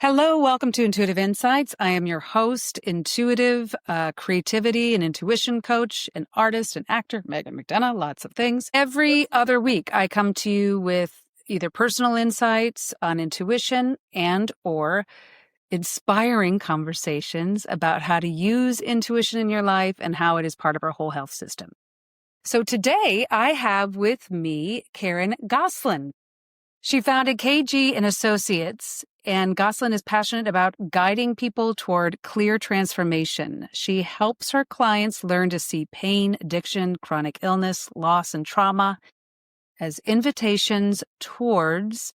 Hello, welcome to Intuitive Insights. I am your host, intuitive creativity and intuition coach, an artist, an actor, Megan McDonough, lots of things. Every other week, I come to you with either personal insights on intuition and or inspiring conversations about how to use intuition in your life and how it is part of our whole health system. So today I have with me Karen Gosslin. She founded KG and Associates, and Goslin is passionate about guiding people toward clear transformation. She helps her clients learn to see pain, addiction, chronic illness, loss, and trauma as invitations towards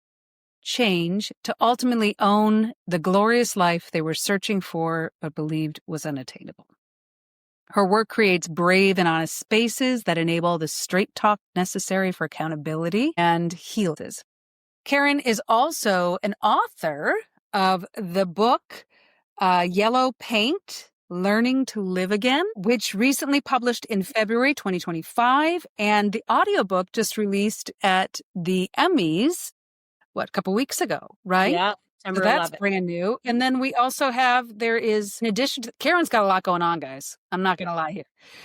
change to ultimately own the glorious life they were searching for but believed was unattainable. Her work creates brave and honest spaces that enable the straight talk necessary for accountability and heals. Karen is also an author of the book Yellow Paint, Learning to Live Again, which recently published in February 2025. And the audiobook just released at the Emmys, a couple weeks ago, right? Yeah, so that's brand new. And then we also have, there is, in addition to, Karen's got a lot going on, guys. I'm not going to lie here.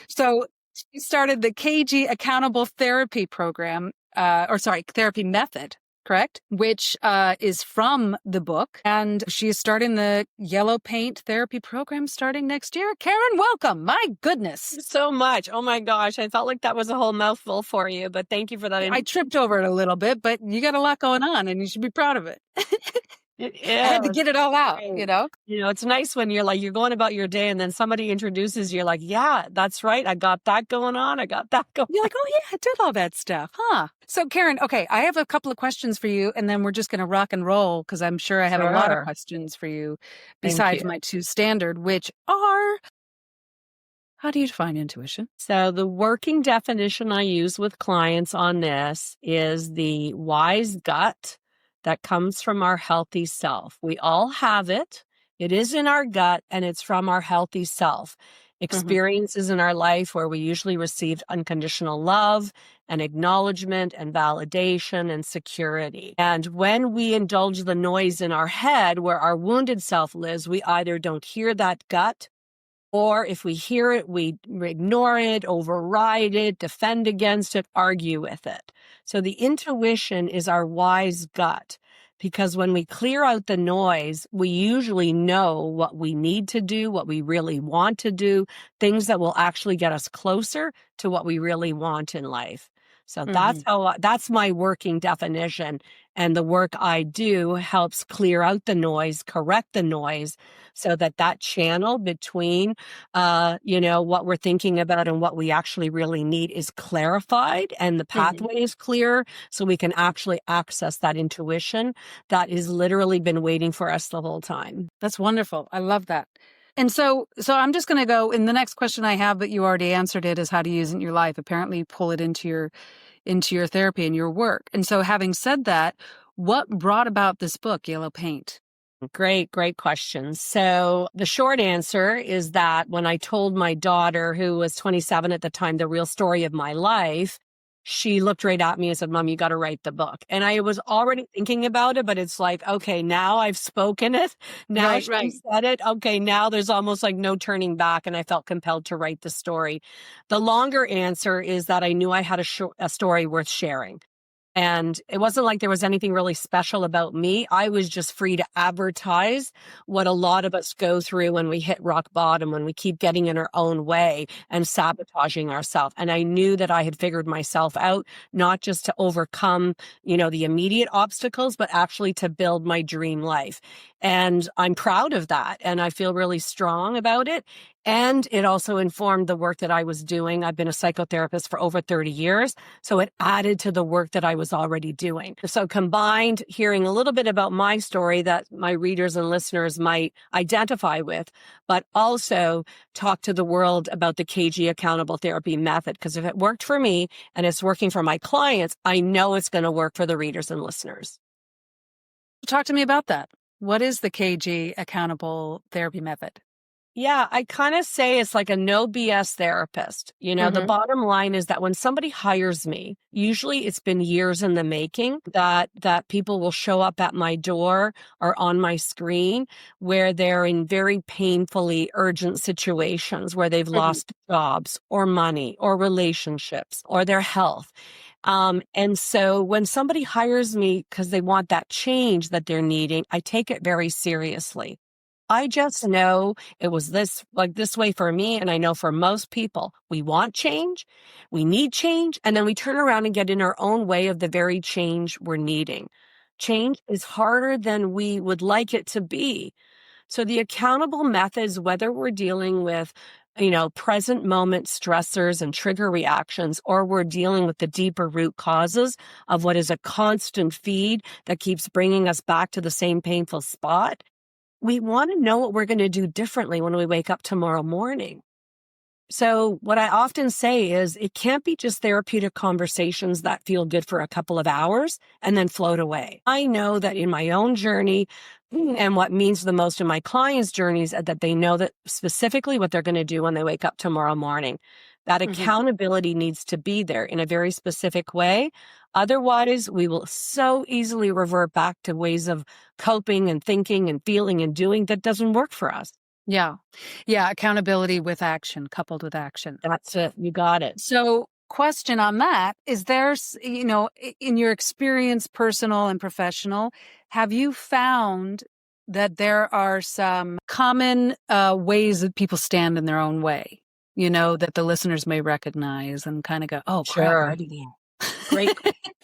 So she started the KG Accountable Therapy Program, therapy method. Correct? Which is from the book. And she is starting the Yellow Paint Therapy Program starting next year. Karen, welcome. My goodness. So much. Oh my gosh. I felt like that was a whole mouthful for you, but thank you for that. I tripped over it a little bit, but you got a lot going on and you should be proud of it. I had to get it all out, you know? You know, it's nice when you're going about your day and then somebody introduces you like, yeah, that's right. I got that going on. I got that going on. You're like, oh yeah, I did all that stuff, huh? So Karen, okay, I have a couple of questions for you and then we're just going to rock and roll because I'm sure I have a lot of questions for you besides my two standard, which are, how do you define intuition? So the working definition I use with clients on this is the wise gut that comes from our healthy self. We all have it. It is in our gut and it's from our healthy self. Experiences in our life where we usually received unconditional love and acknowledgement and validation and security. And when we indulge the noise in our head where our wounded self lives, we either don't hear that gut, or if we hear it, we ignore it, override it, defend against it, argue with it. So the intuition is our wise gut, because when we clear out the noise, we usually know what we need to do, what we really want to do, things that will actually get us closer to what we really want in life. So that's my working definition. And the work I do helps clear out the noise, correct the noise so that channel between, what we're thinking about and what we actually really need is clarified and the pathway is clear so we can actually access that intuition that has literally been waiting for us the whole time. That's wonderful. I love that. And so I'm just going to go in the next question I have, but you already answered it, is how to use it in your life. Apparently you pull it into your therapy and your work. And so having said that, what brought about this book, Yellow Paint? Great question. So the short answer is that when I told my daughter, who was 27 at the time, the real story of my life, she looked right at me and said, Mom, you got to write the book. And I was already thinking about it, but it's like, okay, now I've spoken it. Now she said it. Okay, now there's almost like no turning back. And I felt compelled to write the story. The longer answer is that I knew I had a story worth sharing. And it wasn't like there was anything really special about me. I was just free to advertise what a lot of us go through when we hit rock bottom, when we keep getting in our own way and sabotaging ourselves. And I knew that I had figured myself out, not just to overcome, the immediate obstacles, but actually to build my dream life. And I'm proud of that. And I feel really strong about it. And it also informed the work that I was doing. I've been a psychotherapist for over 30 years. So it added to the work that I was already doing. So combined, hearing a little bit about my story that my readers and listeners might identify with, but also talk to the world about the KG Accountable Therapy Method. Because if it worked for me and it's working for my clients, I know it's going to work for the readers and listeners. Talk to me about that. What is the KG Accountable Therapy Method? Yeah, I kind of say it's like a no BS therapist. The bottom line is that when somebody hires me, usually it's been years in the making that people will show up at my door or on my screen where they're in very painfully urgent situations where they've lost jobs or money or relationships or their health. And so when somebody hires me because they want that change that they're needing, I take it very seriously. I just know it was this way for me. And I know for most people, we want change, we need change, and then we turn around and get in our own way of the very change we're needing. Change is harder than we would like it to be. So the accountable methods, whether we're dealing with, present moment stressors and trigger reactions, or we're dealing with the deeper root causes of what is a constant feed that keeps bringing us back to the same painful spot, we want to know what we're going to do differently when we wake up tomorrow morning. So what I often say is it can't be just therapeutic conversations that feel good for a couple of hours and then float away. I know that in my own journey and what means the most in my clients' journeys is that they know that specifically what they're going to do when they wake up tomorrow morning. That accountability needs to be there in a very specific way. Otherwise, we will so easily revert back to ways of coping and thinking and feeling and doing that doesn't work for us. Yeah. Yeah. Accountability with action, coupled with action. That's it. You got it. So, question on that is there's, in your experience, personal and professional, have you found that there are some common ways that people stand in their own way, that the listeners may recognize and kind of go, oh, crap, I do that. Great.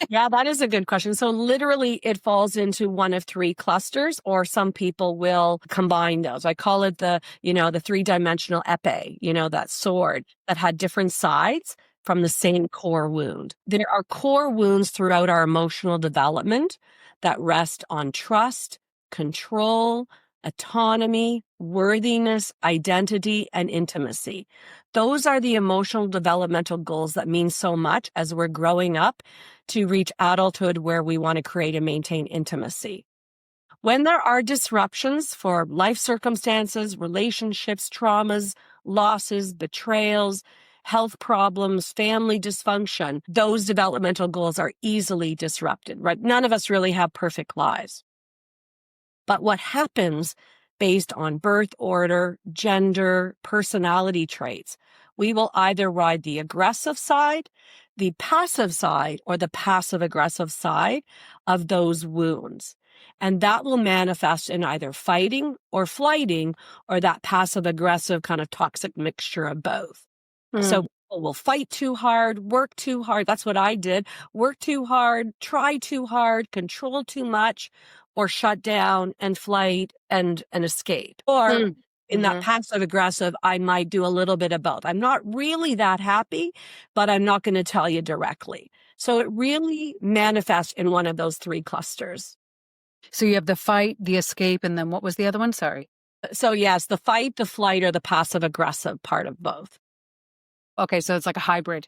Yeah, that is a good question. So literally it falls into one of three clusters, or some people will combine those. I call it the three-dimensional epee, that sword that had different sides from the same core wound. There are core wounds throughout our emotional development that rest on trust, control, autonomy, worthiness, identity, and intimacy. Those are the emotional developmental goals that mean so much as we're growing up to reach adulthood where we want to create and maintain intimacy. When there are disruptions for life circumstances, relationships, traumas, losses, betrayals, health problems, family dysfunction, those developmental goals are easily disrupted, right? None of us really have perfect lives. But what happens based on birth order, gender, personality traits, we will either ride the aggressive side, the passive side, or the passive aggressive side of those wounds. And that will manifest in either fighting or flighting, or that passive aggressive kind of toxic mixture of both. So people will fight too hard, work too hard. That's what I did. Work too hard, try too hard, control too much, or shut down and flight and escape. Or in that passive aggressive, I might do a little bit of both. I'm not really that happy, but I'm not going to tell you directly. So it really manifests in one of those three clusters. So you have the fight, the escape, and then what was the other one? Sorry. So yes, the fight, the flight, or the passive aggressive part of both. Okay, so it's like a hybrid.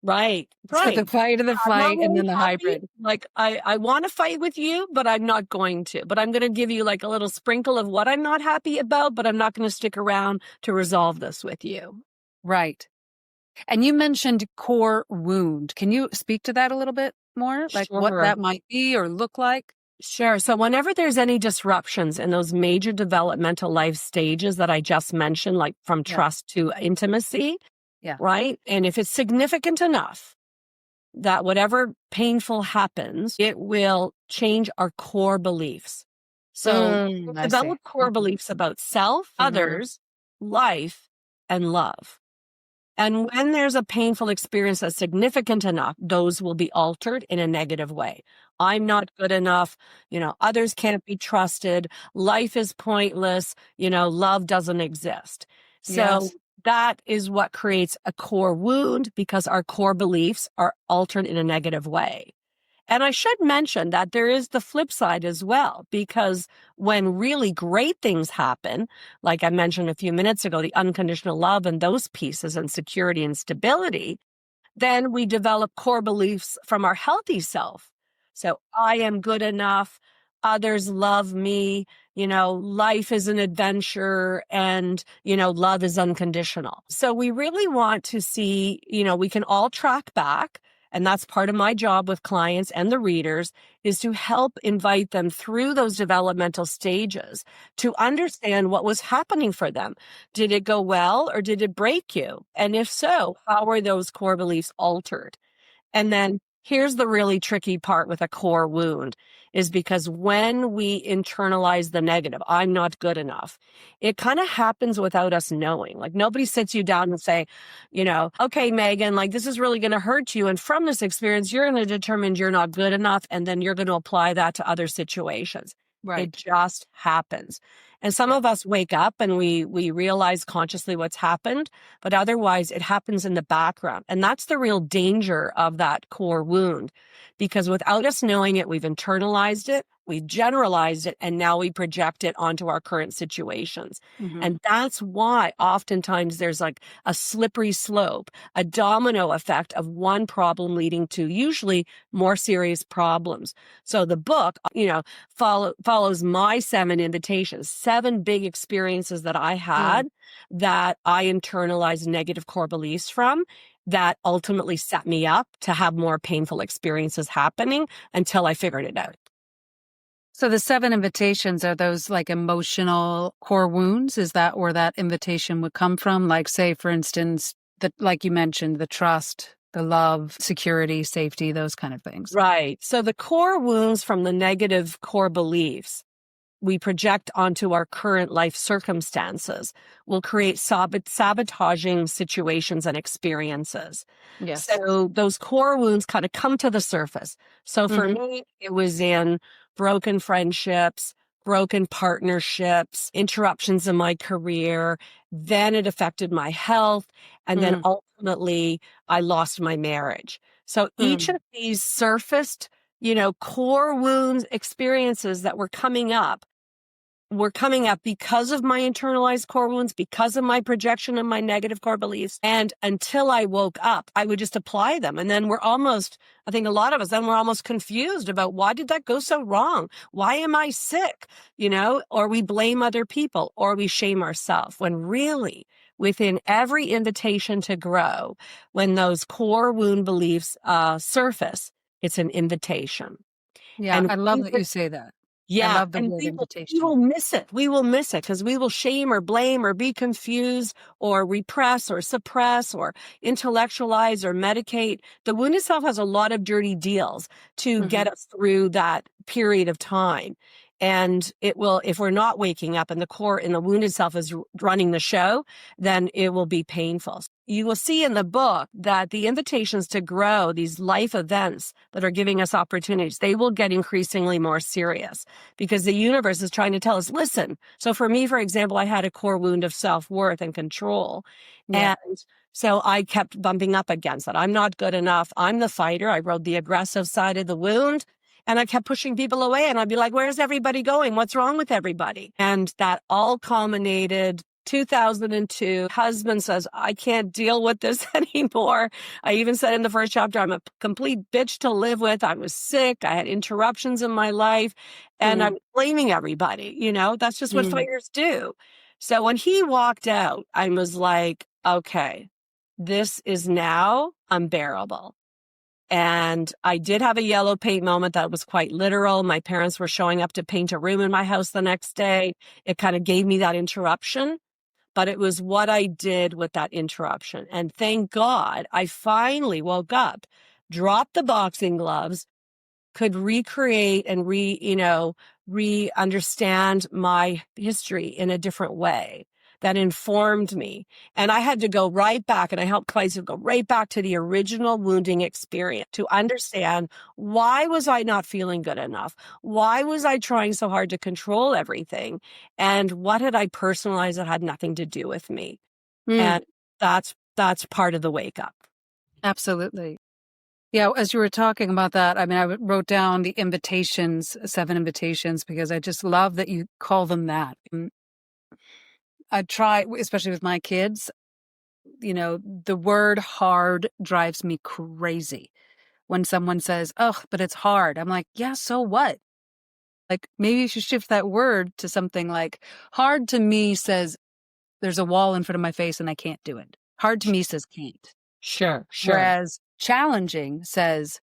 Right. So the fight and the flight and then the hybrid. Like I want to fight with you, but I'm not going to. But I'm going to give you like a little sprinkle of what I'm not happy about, but I'm not going to stick around to resolve this with you. Right. And you mentioned core wound. Can you speak to that a little bit more? Like what that might be or look like? Sure. So whenever there's any disruptions in those major developmental life stages that I just mentioned, like from trust to intimacy, right? And if it's significant enough that whatever painful happens, it will change our core beliefs. So develop core beliefs about self, others, life, and love. And when there's a painful experience that's significant enough, those will be altered in a negative way. I'm not good enough. Others can't be trusted. Life is pointless. Love doesn't exist. So that is what creates a core wound, because our core beliefs are altered in a negative way. And I should mention that there is the flip side as well, because when really great things happen, like I mentioned a few minutes ago, the unconditional love and those pieces and security and stability, then we develop core beliefs from our healthy self. So I am good enough. others love me, life is an adventure, and, love is unconditional. So we really want to see, we can all track back. And that's part of my job with clients and the readers, is to help invite them through those developmental stages to understand what was happening for them. Did it go well or did it break you? And if so, how were those core beliefs altered? And then here's the really tricky part with a core wound, is because when we internalize the negative, I'm not good enough, it kind of happens without us knowing. Like, nobody sits you down and say, okay, Megan, like, this is really going to hurt you. And from this experience, you're going to determine you're not good enough. And then you're going to apply that to other situations. Right. It just happens. And some of us wake up and we realize consciously what's happened, but otherwise it happens in the background. And that's the real danger of that core wound, because without us knowing it, we've internalized it, we've generalized it, and now we project it onto our current situations. Mm-hmm. And that's why oftentimes there's like a slippery slope, a domino effect of one problem leading to usually more serious problems. So the book, follows my 7 invitations, 7 big experiences that I had that I internalized negative core beliefs from, that ultimately set me up to have more painful experiences happening until I figured it out. So the 7 invitations, are those like emotional core wounds? Is that where that invitation would come from? Like, say, for instance, like you mentioned, the trust, the love, security, safety, those kind of things. Right. So the core wounds from the negative core beliefs we project onto our current life circumstances will create sabotaging situations and experiences. Yes. So those core wounds kind of come to the surface. So for me, it was in broken friendships, broken partnerships, interruptions in my career. Then it affected my health. And then ultimately, I lost my marriage. So each of these surfaced, core wounds experiences that were coming up because of my internalized core wounds, because of my projection of my negative core beliefs. And until I woke up, I would just apply them. And then I think a lot of us, then we're almost confused about, why did that go so wrong? Why am I sick? Or we blame other people, or we shame ourselves, when really within every invitation to grow, when those core wound beliefs surface, it's an invitation. Yeah, And I love that you say that. I yeah, love the and word we invitation. will miss it. We will miss it because we will shame or blame or be confused or repress or suppress or intellectualize or medicate. The wound itself has a lot of dirty deals to get us through that period of time. And it will, if we're not waking up and the core in the wound itself is running the show, then it will be painful. You will see in the book that the invitations to grow, these life events that are giving us opportunities, they will get increasingly more serious, because the universe is trying to tell us, listen. So for me, for example, I had a core wound of self-worth and control. Yeah. And so I kept bumping up against that. I'm not good enough. I'm the fighter. I rode the aggressive side of the wound. And I kept pushing people away. And I'd be like, where's everybody going? What's wrong with everybody? And that all culminated 2002. Husband says, I can't deal with this anymore. I even said in the first chapter, I'm a complete bitch to live with. I was sick. I had interruptions in my life, and I'm blaming everybody. That's just what fighters do. So when he walked out, I was like, okay, this is now unbearable. And I did have a yellow paint moment that was quite literal. My parents were showing up to paint a room in my house the next day. It kind of gave me that interruption. But it was what I did with that interruption. And thank God I finally woke up, dropped the boxing gloves, could recreate and re-understand my history in a different way that informed me. And I had to go right back, and I helped clients go right back to the original wounding experience to understand, why was I not feeling good enough? Why was I trying so hard to control everything? And what had I personalized that had nothing to do with me? And that's part of the wake up. Absolutely. Yeah, as you were talking about that, I mean, I wrote down the invitations, 7 invitations, because I just love that you call them that. I try, especially with my kids, the word hard drives me crazy. When someone says, oh, but it's hard, I'm like, yeah, so what? Like maybe you should shift that word to something like hard to me says there's a wall in front of my face and I can't do it. Hard to me says can't. Sure. Whereas challenging says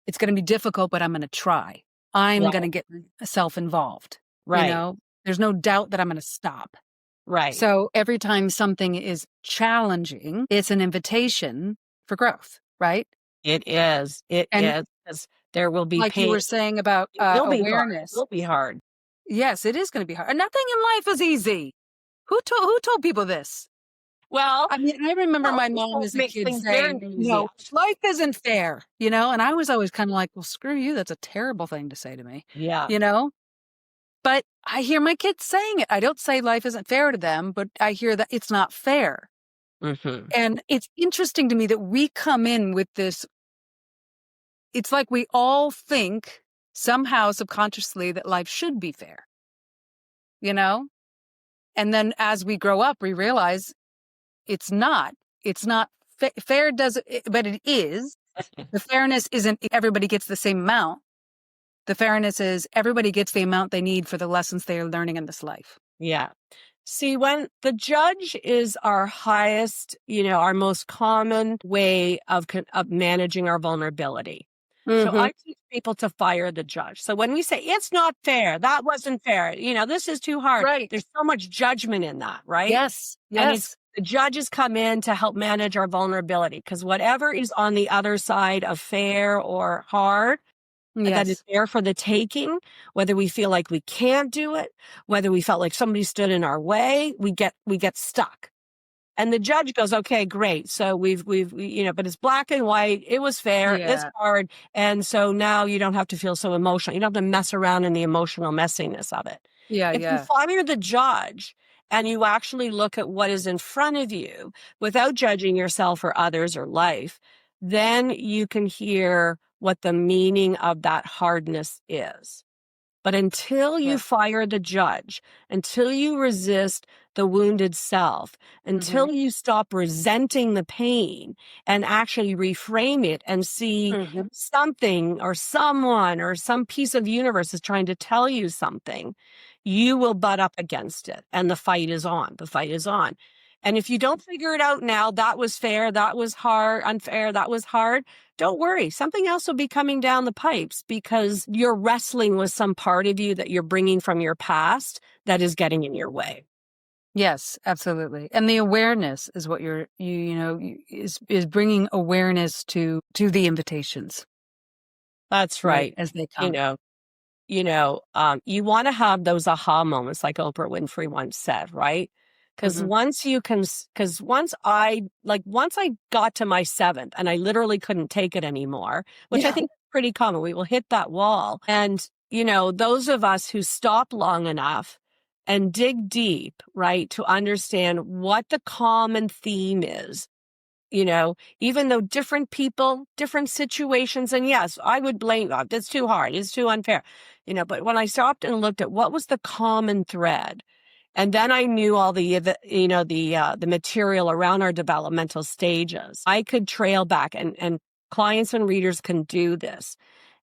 it's going to be difficult, but I'm going to try. I'm going to get myself involved. Right. There's no doubt that I'm going to stop. Right. So every time something is challenging, it's an invitation for growth, right? It is. It And is. Because there will be like you pain. were saying about It will be hard. It awareness. will be hard. Yes, it is going to be hard. And nothing in life is easy. Who told people this? Well, I mean, I remember my mom as a makes kid things very saying, easy. life isn't fair, and I was always kind of like, well, screw you. That's a terrible thing to say to me, Yeah. But I hear my kids saying it. I don't say life isn't fair to them, but I hear that it's not fair. Mm-hmm. And it's interesting to me that we come in with this. It's like we all think somehow subconsciously that life should be fair, And then as we grow up, we realize it's not. It's not fair, but it is. The fairness isn't everybody gets the same amount. The fairness is everybody gets the amount they need for the lessons they are learning in this life. Yeah. See, when the judge is our highest, our most common way of managing our vulnerability. So I teach people to fire the judge. So when we say it's not fair, that wasn't fair, this is too hard. Right. There's so much judgment in that, right? Yes. And the judges come in to help manage our vulnerability because whatever is on the other side of fair or hard, that is there for the taking, whether we feel like we can't do it, whether we felt like somebody stood in our way, we get stuck. And the judge goes, okay, great. So we've, but it's black and white. It was fair. Yeah. It's hard. And so now you don't have to feel so emotional. You don't have to mess around in the emotional messiness of it. Yeah. If you fire the judge and you actually look at what is in front of you without judging yourself or others or life, then you can hear what the meaning of that hardness is. But until you fire the judge, until you resist the wounded self, until you stop resenting the pain and actually reframe it and see something or someone or some piece of the universe is trying to tell you something, you will butt up against it. And the fight is on. The fight is on. And if you don't figure it out now, that was fair, that was hard, unfair, that was hard, don't worry. Something else will be coming down the pipes because you're wrestling with some part of you that you're bringing from your past that is getting in your way. Yes, absolutely. And the awareness is what is bringing awareness to the invitations. That's right. As they come. You want to have those aha moments like Oprah Winfrey once said, right? Because once I got to my seventh and I literally couldn't take it anymore, which I think is pretty common. We will hit that wall. And, those of us who stop long enough and dig deep, right, to understand what the common theme is, even though different people, different situations, and yes, I would blame, it's too hard, it's too unfair, but when I stopped and looked at what was the common thread, and then I knew all the material around our developmental stages, I could trail back and clients and readers can do this.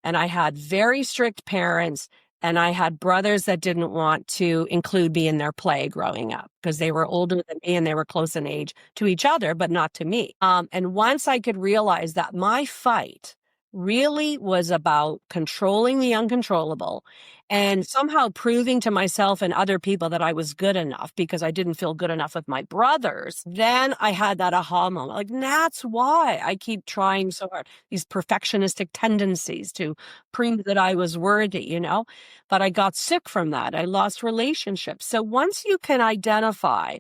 And I had very strict parents and I had brothers that didn't want to include me in their play growing up because they were older than me and they were close in age to each other, but not to me. And once I could realize that my fight really was about controlling the uncontrollable and somehow proving to myself and other people that I was good enough because I didn't feel good enough with my brothers, then I had that aha moment. Like, that's why I keep trying so hard. These perfectionistic tendencies to prove that I was worthy, But I got sick from that. I lost relationships. So once you can identify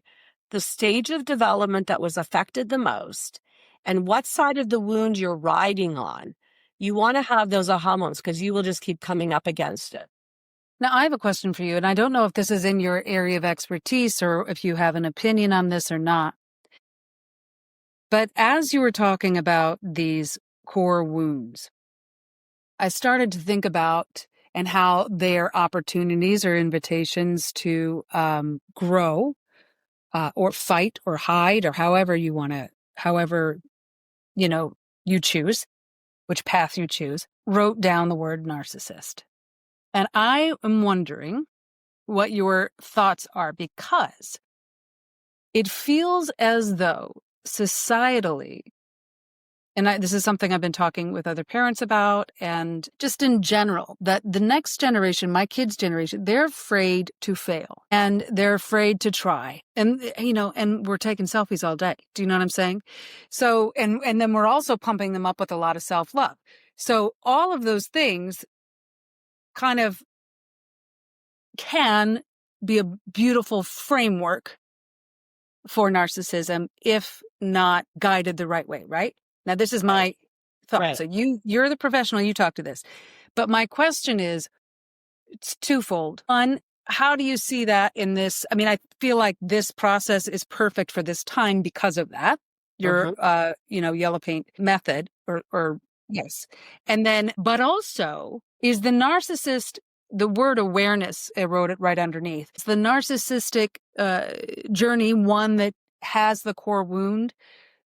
the stage of development that was affected the most and what side of the wound you're riding on, you want to have those aha moments because you will just keep coming up against it. Now, I have a question for you, and I don't know if this is in your area of expertise or if you have an opinion on this or not. But as you were talking about these core wounds, I started to think about and how they're opportunities or invitations to grow or fight or hide or however you choose, which path you choose, wrote down the word narcissist. And I am wondering what your thoughts are, because it feels as though societally, and this is something I've been talking with other parents about, and just in general, that the next generation, my kids' generation, they're afraid to fail and they're afraid to try. And, and we're taking selfies all day. Do you know what I'm saying? So, and then we're also pumping them up with a lot of self-love. So all of those things kind of can be a beautiful framework for narcissism if not guided the right way, right? Now, this is my thought. Right. So you're the professional, you talk to this. But my question is, it's twofold. One, how do you see that in this? I mean, I feel like this process is perfect for this time because of that. Your, yellow paint method or yes. And then, but also, is the narcissist, the word awareness, I wrote it right underneath. It's the narcissistic journey, one that has the core wound,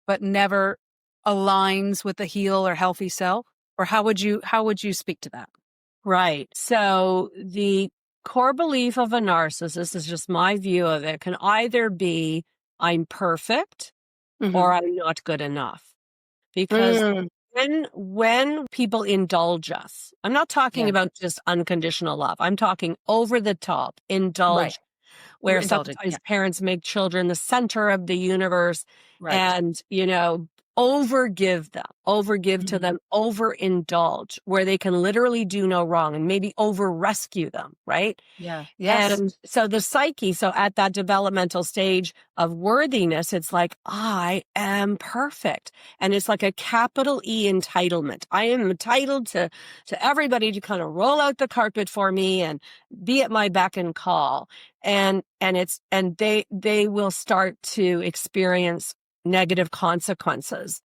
but never aligns with the heal or healthy self? Or how would you speak to that? Right. So the core belief of a narcissist is just my view of it, can either be I'm perfect or I'm not good enough. Because when people indulge us, I'm not talking about just unconditional love. I'm talking over the top, indulge, where sometimes parents make children the center of the universe and, overgive to them, overindulge, where they can literally do no wrong and maybe over rescue them, right? Yeah. Yes. And so the psyche, so at that developmental stage of worthiness, it's like, I am perfect. And it's like a capital E entitlement. I am entitled to everybody to kind of roll out the carpet for me and be at my beck and call. And they will start to experience negative consequences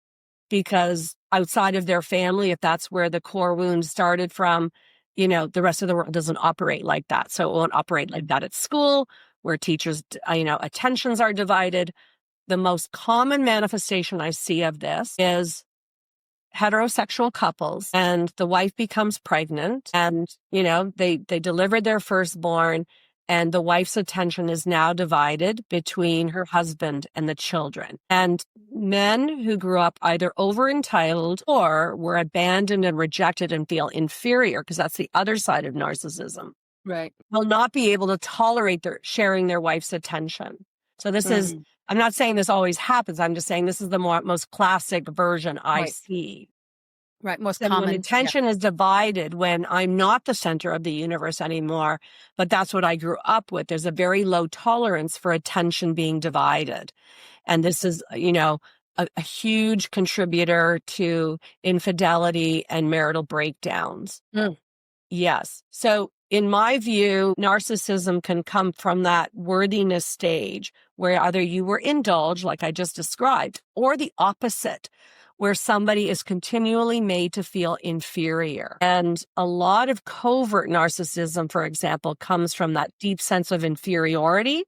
because outside of their family, if that's where the core wound started from, the rest of the world doesn't operate like that. So it won't operate like that at school, where teachers, attentions are divided. The most common manifestation I see of this is heterosexual couples, and the wife becomes pregnant, and, they delivered their firstborn, and the wife's attention is now divided between her husband and the children. And men who grew up either over entitled or were abandoned and rejected and feel inferior, because that's the other side of narcissism, Right, will not be able to tolerate sharing their wife's attention. So this is, I'm not saying this always happens. I'm just saying this is the most classic version I see. Right, most And common. when attention is divided, when I'm not the center of the universe anymore, but that's what I grew up with, there's a very low tolerance for attention being divided. And this is, a huge contributor to infidelity and marital breakdowns. Yes. So in my view, narcissism can come from that worthiness stage where either you were indulged, like I just described, or the opposite, where somebody is continually made to feel inferior. And a lot of covert narcissism, for example, comes from that deep sense of inferiority.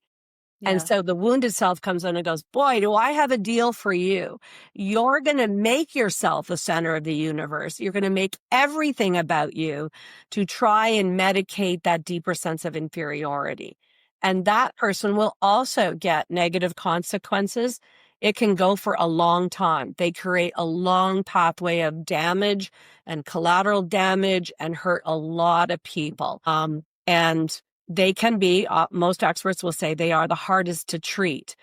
And so the wounded self comes in and goes, boy, do I have a deal for you. You're going to make yourself the center of the universe. You're going to make everything about you to try and medicate that deeper sense of inferiority. And that person will also get negative consequences. It can go for a long time. They create a long pathway of damage and collateral damage and hurt a lot of people. And they can be, most experts will say they are the hardest to treat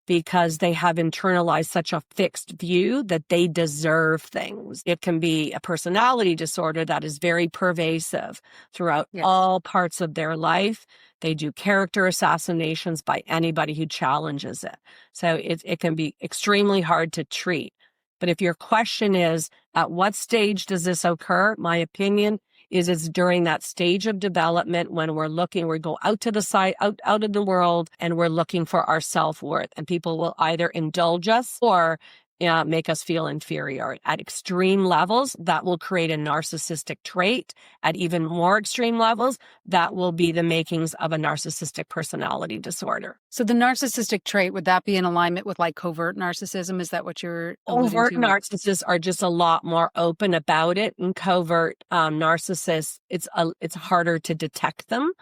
because they have internalized such a fixed view that they deserve things. It can be a personality disorder that is very pervasive throughout all parts of their life. They do character assassinations by anybody who challenges it. So it can be extremely hard to treat. But if your question is, at what stage does this occur? My opinion is it's during that stage of development when we go out to the side, out of the world, and we're looking for our self-worth. And people will either indulge us or make us feel inferior. At extreme levels, that will create a narcissistic trait. At even more extreme levels, that will be the makings of a narcissistic personality disorder. So the narcissistic trait, would that be in alignment with like covert narcissism? Is that what you're alluding Overt to? narcissists are just a lot more open about it, and covert narcissists, it's harder to detect them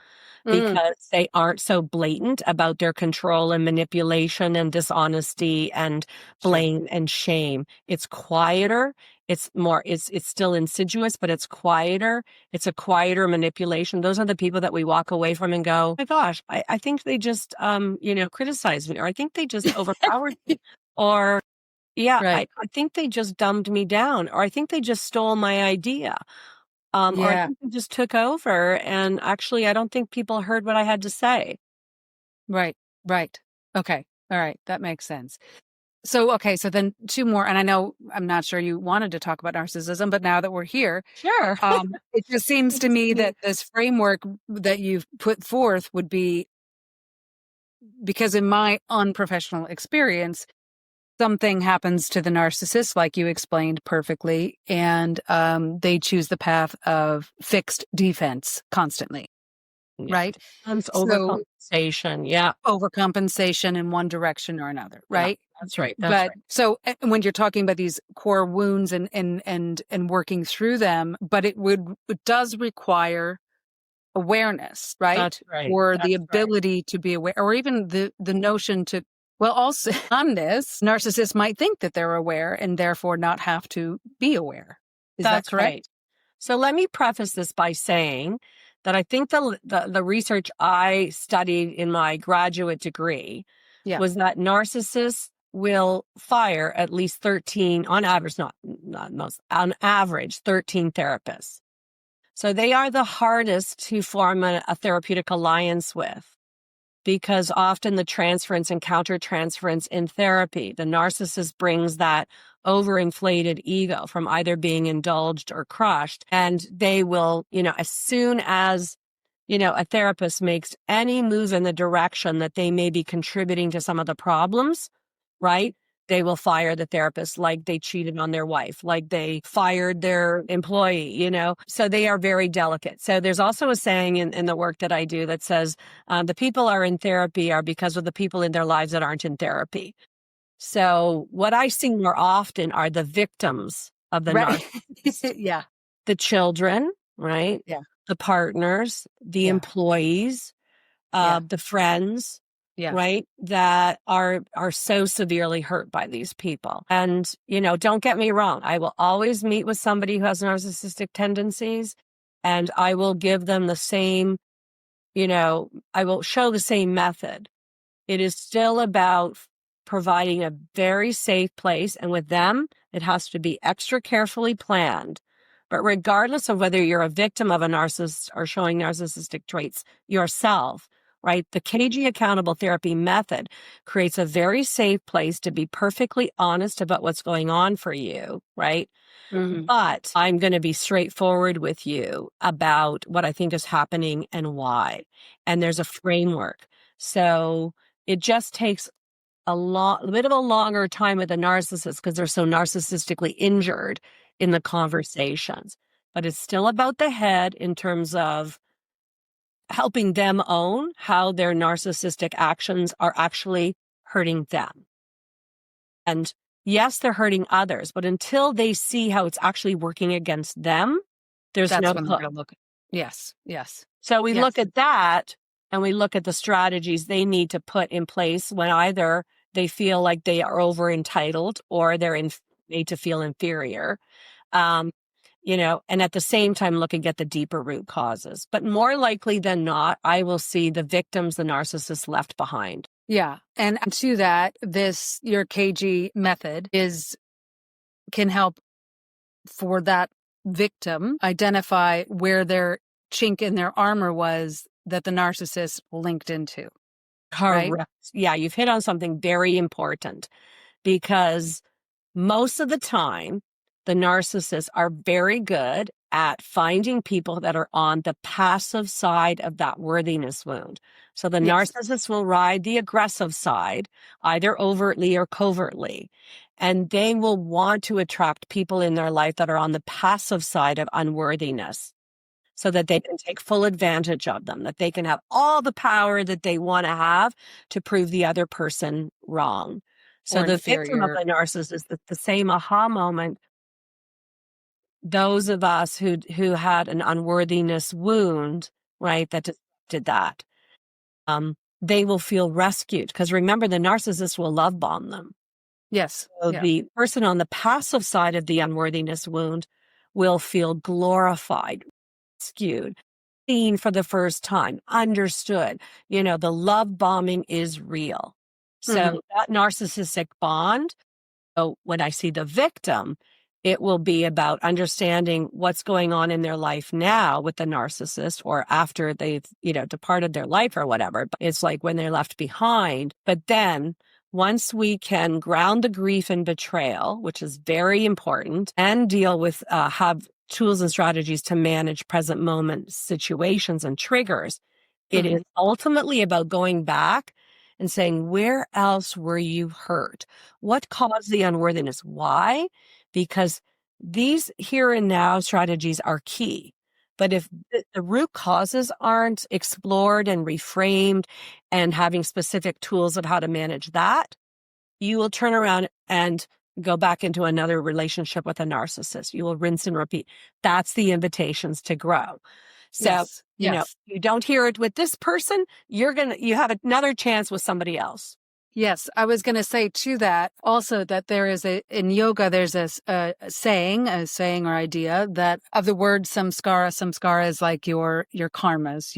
because they aren't so blatant about their control and manipulation and dishonesty and blame and shame. It's quieter. It's still insidious, but it's quieter. It's a quieter manipulation. Those are the people that we walk away from and go, oh my gosh, I think they just, criticized me, or I think they just overpowered me, or yeah, Right. I think they just dumbed me down, or I think they just stole my idea. Or I Yeah. think they just took over, and actually, I don't think people heard what I had to say. Right. Right. Okay. All right. That makes sense. So, okay. So then two more, and I know I'm not sure you wanted to talk about narcissism, but now that we're here, Sure. it just seems to me that this framework that you've put forth would be, because in my unprofessional experience, something happens to the narcissist, like you explained perfectly, and they choose the path of fixed defense constantly, Yeah. right? It's So overcompensation. Yeah. overcompensation in one direction or another, right? That's right. That's But right. so when you're talking about these core wounds and working through them, but it does require awareness, right? That's right. Or the That's right. ability to be aware, or even the notion to, well, also on this, narcissists might think that they're aware and therefore not have to be aware. Is that That's correct? right. So let me preface this by saying that I think the research I studied in my graduate degree Yeah. was that narcissists will fire at least 13, on average, not most, on average, 13 therapists. So they are the hardest to form a therapeutic alliance with, because often the transference and countertransference in therapy, the narcissist brings that overinflated ego from either being indulged or crushed. And they will, as soon as, a therapist makes any move in the direction that they may be contributing to some of the problems, right? They will fire the therapist, like they cheated on their wife, like they fired their employee, So they are very delicate. So there's also a saying in the work that I do that says, the people are in therapy are because of the people in their lives that aren't in therapy. So what I see more often are the victims of the Right. narcissist, Yeah. the children, right? Yeah. The partners, the Yeah. employees, Yeah. the friends, Yeah. right? That are so severely hurt by these people. And, don't get me wrong. I will always meet with somebody who has narcissistic tendencies, and I will give them the same, I will show the same method. It is still about providing a very safe place. And with them, it has to be extra carefully planned. But regardless of whether you're a victim of a narcissist or showing narcissistic traits yourself, right? The KG accountable therapy method creates a very safe place to be perfectly honest about what's going on for you, right? Mhm. But I'm going to be straightforward with you about what I think is happening and why. And there's a framework. So it just takes a bit of a longer time with a narcissist because they're so narcissistically injured in the conversations. But it's still about the head in terms of helping them own how their narcissistic actions are actually hurting them. And yes, they're hurting others, but until they see how it's actually working against them, there's That's no when they're hook. going to look. Yes. Yes. So we Yes. look at that, and we look at the strategies they need to put in place when either they feel like they are over entitled or they're made to feel inferior. And at the same time looking at the deeper root causes. But more likely than not, I will see the victims, the narcissists left behind. Yeah. And to that, your KG method can help for that victim identify where their chink in their armor was that the narcissist linked into. Right? Correct. Yeah, you've hit on something very important, because most of the time, the narcissists are very good at finding people that are on the passive side of that worthiness wound. So the Yes. narcissist will ride the aggressive side, either overtly or covertly. And they will want to attract people in their life that are on the passive side of unworthiness so that they can take full advantage of them, that they can have all the power that they want to have to prove the other person wrong. So Or the victim of inferior. the narcissist is the same aha moment. Those of us who had an unworthiness wound, right, that did that, they will feel rescued. Because remember, the narcissist will love bomb them. Yes. So Yeah. the person on the passive side of the unworthiness wound will feel glorified, rescued, seen for the first time, understood. The love bombing is real. Mm-hmm. So that narcissistic bond. So when I see the victim, it will be about understanding what's going on in their life now with the narcissist or after they've, departed their life or whatever. But it's like when they're left behind. But then once we can ground the grief and betrayal, which is very important, and deal with, have tools and strategies to manage present moment situations and triggers, it is ultimately about going back and saying, where else were you hurt? What caused the unworthiness? Why? Because these here and now strategies are key. But if the root causes aren't explored and reframed and having specific tools of how to manage that, you will turn around and go back into another relationship with a narcissist. You will rinse and repeat. That's the invitations to grow. So, Yes. Yes. you don't hear it with this person, you have another chance with somebody else. Yes, I was going to say to that also that there is in yoga, there's a saying or idea that of the word samskara. Samskara is like your karmas,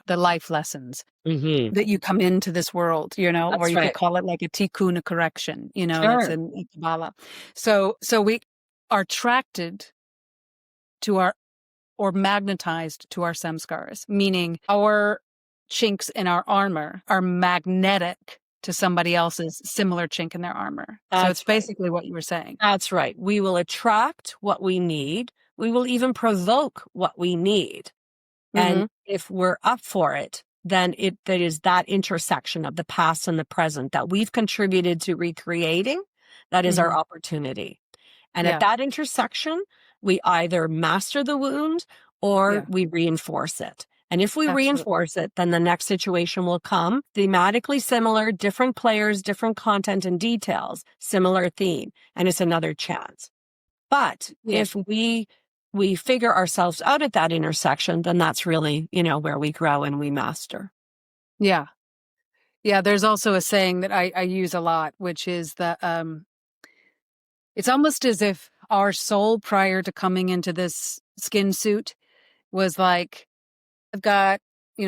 the life lessons that you come into this world, or That's you could right. call it like a tikkun, a correction, that's Sure. in Kabbalah. So we are attracted to or magnetized to our samskaras, meaning our chinks in our armor are magnetic to somebody else's similar chink in their armor. So it's That's right. basically what you were saying. That's right. We will attract what we need. We will even provoke what we need. And if we're up for it, then there is that intersection of the past and the present that we've contributed to recreating. That is our opportunity. And at that intersection, we either master the wound or we reinforce it. And if we reinforce it, then the next situation will come thematically similar, different players, different content and details, similar theme, and it's another chance. But if we figure ourselves out at that intersection, then that's really, where we grow and we master. Yeah. Yeah. There's also a saying that I use a lot, which is that it's almost as if our soul prior to coming into this skin suit was like, I've got,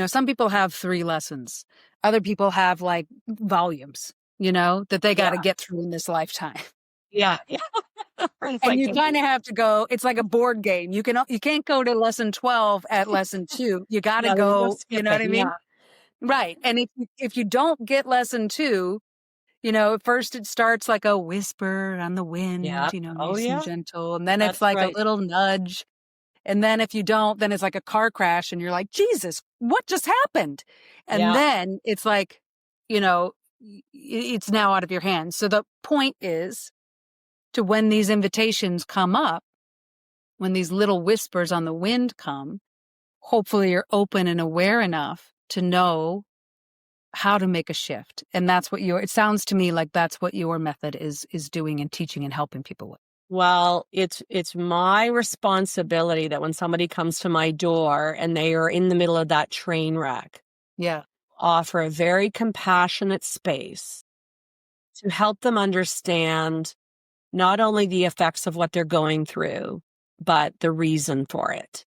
some people have 3 lessons. Other people have like volumes, that they got to get through in this lifetime. Yeah. And you kind of have to go, it's like a board game. You can't go to lesson 12 at lesson 2. You got to go, you know what I mean? Yeah. Right. And if you don't get lesson 2, at first it starts like a whisper on the wind, nice and gentle. And then it's like a little nudge. And then if you don't, then it's like a car crash and you're like, Jesus, what just happened? And then it's like, it's now out of your hands. So the point is to when these invitations come up, when these little whispers on the wind come, hopefully you're open and aware enough to know how to make a shift. And that's what it sounds to me like that's what your method is doing and teaching and helping people with. Well, it's my responsibility that when somebody comes to my door and they are in the middle of that train wreck, offer a very compassionate space to help them understand not only the effects of what they're going through, but the reason for it.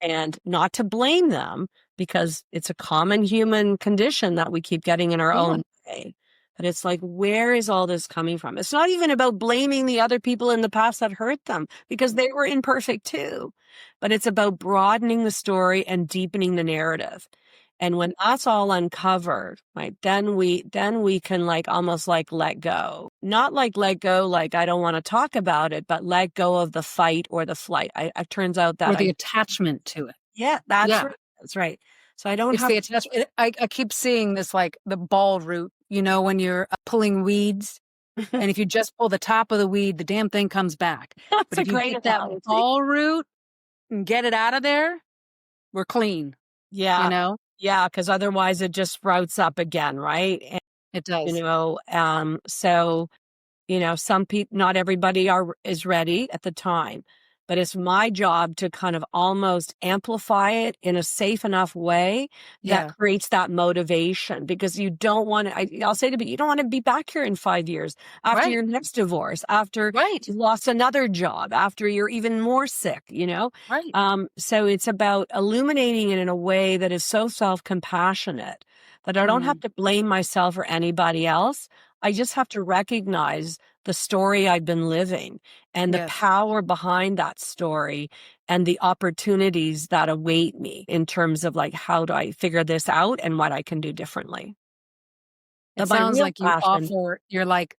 And not to blame them because it's a common human condition that we keep getting in our own way. But it's like, where is all this coming from? It's not even about blaming the other people in the past that hurt them because they were imperfect too. But it's about broadening the story and deepening the narrative. And when that's all uncovered, right, then we can like almost like let go. Not like let go, like I don't want to talk about it, but let go of the fight or the flight. It turns out that or the attachment to it. Yeah, that's right. That's right. So I don't it's have the attachment. I keep seeing this like the ball root, when you're pulling weeds And if you just pull the top of the weed, the damn thing comes back. That's But a if you great get that analogy. ball root and get it out of there, we're clean, you Yeah. know? Yeah, because otherwise it just sprouts up again, right? And, It does. so some people, not everybody is ready at the time, but it's my job to kind of almost amplify it in a safe enough way that Yeah. creates that motivation, because you don't want to, I'll say to people, you don't want to be back here in 5 years after Right. your next divorce, after Right. you lost another job, after you're even more sick. Right. So it's about illuminating it in a way that is so self-compassionate that I don't have Mm. to blame myself or anybody else. I just have to recognize the story I've been living and the Yes. power behind that story and the opportunities that await me in terms of like, how do I figure this out and what I can do differently. It But my sounds real like you passion, offer you're like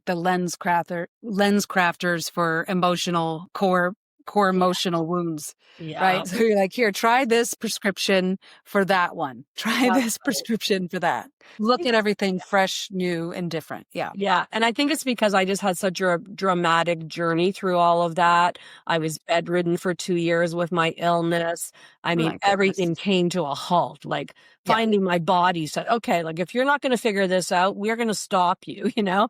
the lens crafters for emotional core yeah, emotional wounds, yeah, right? So you're like, here, try this prescription for that one. Try that's this right. prescription for that. I Look think at it's everything fresh, new, and different. Yeah. Yeah, and I think it's because I just had such a dramatic journey through all of that. I was bedridden for 2 years with my illness. I mean, My goodness. everything came to a halt. Like, Yeah. finally, my body said, "Okay, like, if you're not gonna figure this out, we're gonna stop you," you know?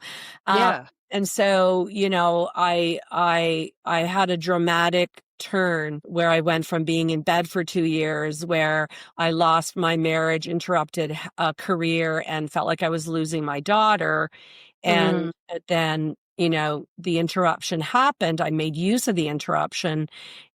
Um, Yeah. and so, I had a dramatic turn where I went from being in bed for 2 years, where I lost my marriage, interrupted a career, and felt like I was losing my daughter, Mm. and then, the interruption happened. I made use of the interruption,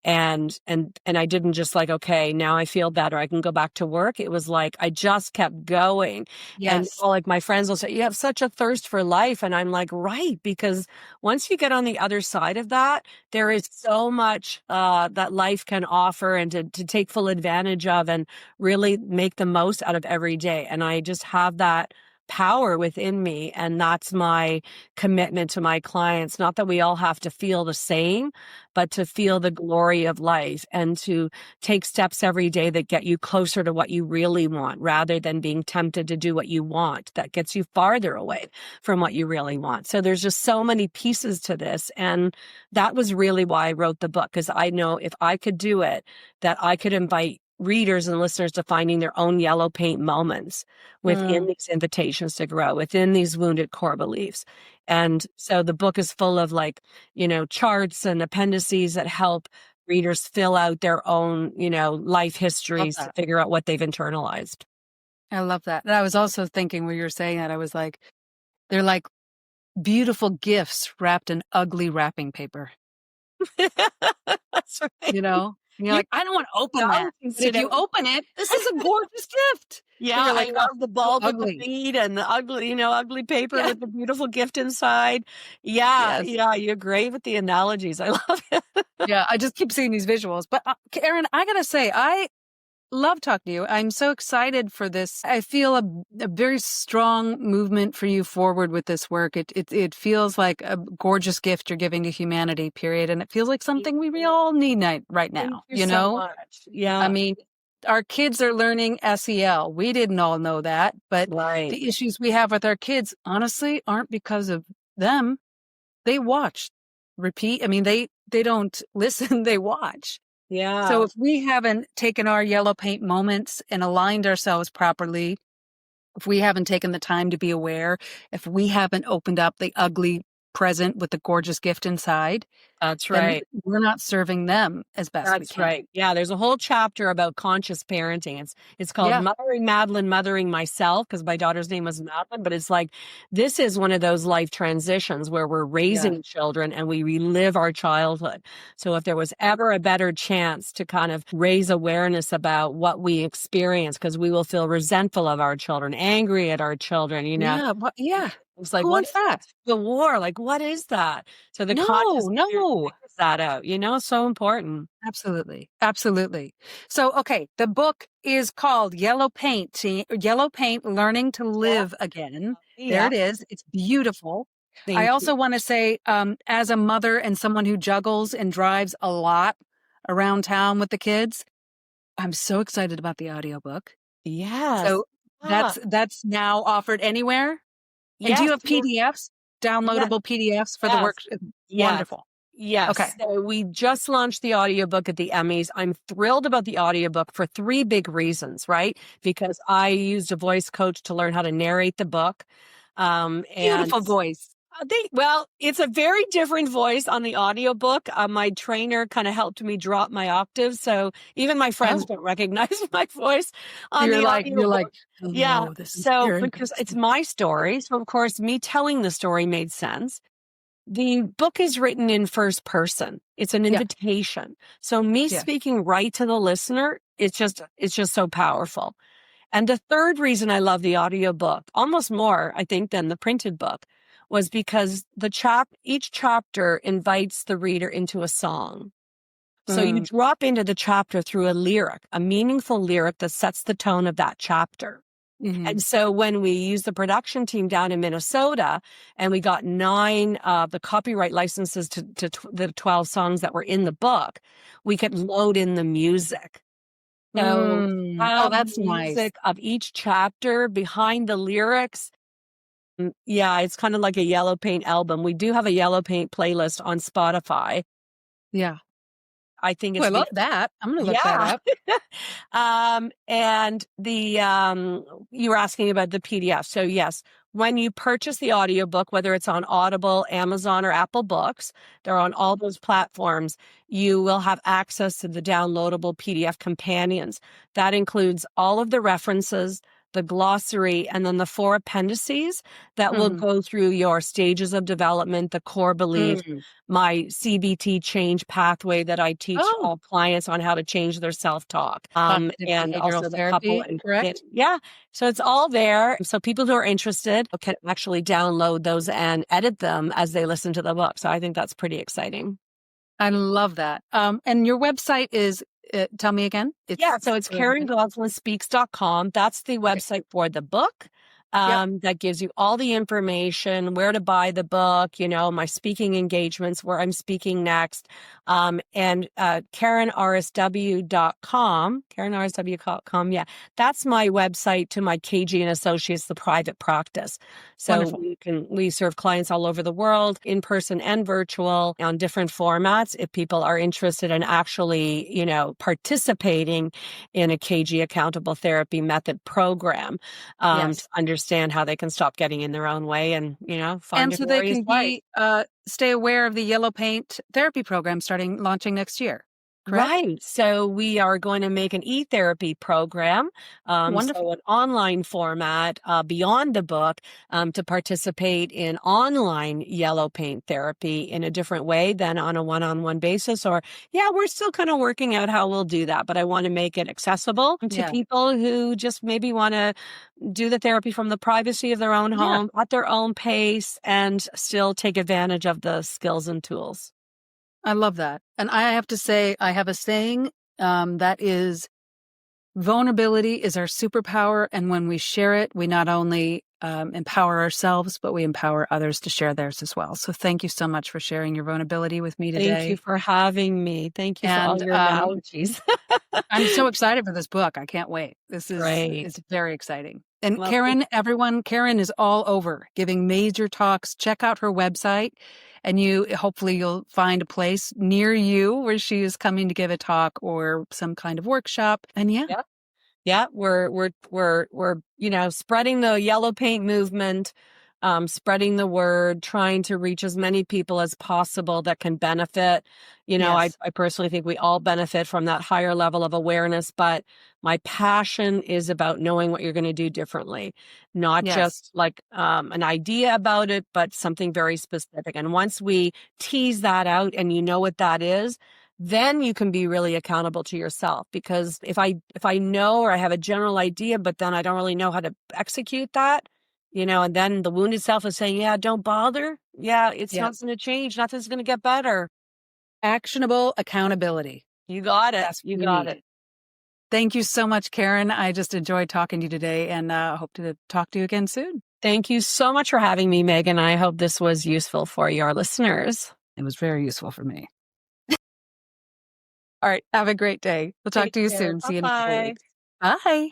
and I didn't just like, okay, now I feel better, I can go back to work. It was like I just kept going. And Yes. like my friends will say, you have such a thirst for life. And I'm like, right, because once you get on the other side of that, there is so much that life can offer and to take full advantage of and really make the most out of every day. And I just have that power within me. And that's my commitment to my clients. Not that we all have to feel the same, but to feel the glory of life and to take steps every day that get you closer to what you really want, rather than being tempted to do what you want that gets you farther away from what you really want. So there's just so many pieces to this. And that was really why I wrote the book, because I know if I could do it, that I could invite readers and listeners to finding their own yellow paint moments within Mm. these invitations to grow, within these wounded core beliefs. And so the book is full of charts and appendices that help readers fill out their own, life Love histories to that. figure out what they've internalized. I love that. And I was also thinking when you were saying that, I was like, they're like beautiful gifts wrapped in ugly wrapping paper. That's right. You know? And you're You like, "I don't wanna open that." thousands But if today. you open it, this is a gorgeous gift. But Yeah, you're I like, "Oh, love the so bulb with the ugly." bead and the ugly, ugly paper Yeah. with the beautiful gift inside. Yeah, Yes. yeah, you're great with the analogies. I love it. Yeah, I just keep seeing these visuals. But, Karen, I gotta say, I love talking to you. I'm so excited for this. I feel a very strong movement for you forward with this work. It feels like a gorgeous gift you're giving to humanity, period, and it feels like Thank something we you. all need right Thank now, you you so know? much. I Yeah, mean, our kids are learning SEL. We didn't all know that, but right. the issues we have with our kids, honestly, aren't because of them. They watch, repeat. I mean, they don't listen, they watch. So Yeah, if we haven't taken our yellow paint moments and aligned ourselves properly, if we haven't taken the time to be aware, if we haven't opened up the ugly present with the gorgeous gift inside, that's then right. we're not serving them as best we That's can. right. Yeah, there's a whole chapter about conscious parenting. It's called Yeah. Mothering Madeline, Mothering Myself, because my daughter's name was Madeline. But it's like, this is one of those life transitions where we're Yeah. raising children and we relive our childhood. So if there was ever a better chance to kind of raise awareness about what we experience, because we will feel resentful of our children, angry at our children. Yeah. Yeah. It's like, Who what wants is that? the war? Like, what is that? So the conscious No, parent no. figures that out, so important. Absolutely. Absolutely. So, okay, the book is called Yellow Paint Learning to Yeah. Live Again. There Yeah. it is. It's beautiful. I Thank you. also want to say, as a mother and someone who juggles and drives a lot around town with the kids, I'm so excited about the audiobook. Yes. So Yeah. that's now offered anywhere. And do you Yes. have PDFs? downloadable PDFs for the Yes. work. Wonderful. Yes. Okay. So we just launched the audiobook at the Emmys. I'm thrilled about the audiobook for three big reasons, right? Because I used a voice coach to learn how to narrate the book. Beautiful voice. It's a very different voice on the audiobook. My trainer kind of helped me drop my octaves. So even my friends don't recognize my voice on the audiobook. You're like, Yeah. hello, this is So Karen because it's Gosslin. my story. So of course, me telling the story made sense. The book is written in first person. It's an invitation. So me speaking right to the listener, it's just so powerful. And the third reason I love the audiobook, almost more, I think, than the printed book, was because each chapter invites the reader into a song. So you drop into the chapter through a lyric, a meaningful lyric that sets the tone of that chapter. And so when we used the production team down in Minnesota and we got 9 of the copyright licenses to the 12 songs that were in the book, we could load in the music. So That's nice. of each chapter behind the lyrics. Yeah, it's kind of like a yellow paint album. We do have a yellow paint playlist on Spotify. Yeah. I think I love that. I'm going to look that up. And you were asking about the PDF. So yes, when you purchase the audiobook, whether it's on Audible, Amazon, or Apple Books, they're on all those platforms, you will have access to the downloadable PDF companions. That includes all of the references, the glossary, and then the 4 appendices that will go through your stages of development, the core beliefs, my CBT change pathway that I teach all clients on how to change their self-talk. And Behavioral also the couple. therapy, correct? Yeah. So it's all there. So people who are interested can actually download those and edit them as they listen to the book. So I think that's pretty exciting. I love that. And your website is, tell me again. So it's KarenGosslinSpeaks.com. That's the website for the book. That gives you all the information, where to buy the book, my speaking engagements, where I'm speaking next. And KarenRSW.com, KarenRSW.com. Yeah, that's my website to my KG and Associates, the private practice. So wonderful. we serve clients all over the world, in person and virtual, on different formats. If people are interested in actually, participating in a KG accountable therapy method program, to understand how they can stop getting in their own way and, find a glorious life. Stay aware of the yellow paint therapy program launching next year. Correct? Right. So we are going to make an e-therapy program, so an online format beyond the book to participate in online yellow paint therapy in a different way than on a one-on-one basis. Or, we're still kind of working out how we'll do that, but I want to make it accessible to people who just maybe want to do the therapy from the privacy of their own home at their own pace and still take advantage of the skills and tools. I love that. And I have to say, I have a saying that is, vulnerability is our superpower. And when we share it, we not only empower ourselves, but we empower others to share theirs as well. So thank you so much for sharing your vulnerability with me today. Thank you for having me. Thank you for all your analogies. I'm so excited for this book. I can't wait. This is It's very exciting. And Karen, Karen is all over giving major talks. Check out her website, and hopefully you'll find a place near you where she is coming to give a talk or some kind of workshop. And we're spreading the yellow paint movement, spreading the word, trying to reach as many people as possible that can benefit. I personally think we all benefit from that higher level of awareness, but my passion is about knowing what you're going to do differently, not just like an idea about it, but something very specific. And once we tease that out and you know what that is, then you can be really accountable to yourself. Because if I know, or I have a general idea, but then I don't really know how to execute that, and then the wounded self is saying, don't bother. It's not going to change. Nothing's going to get better. Actionable accountability. You got it. You got it. Thank you so much, Karen. I just enjoyed talking to you today, and hope to talk to you again soon. Thank you so much for having me, Megan. I hope this was useful for your listeners. It was very useful for me. All right. Have a great day. We'll talk to you soon. See you in a couple weeks. Bye.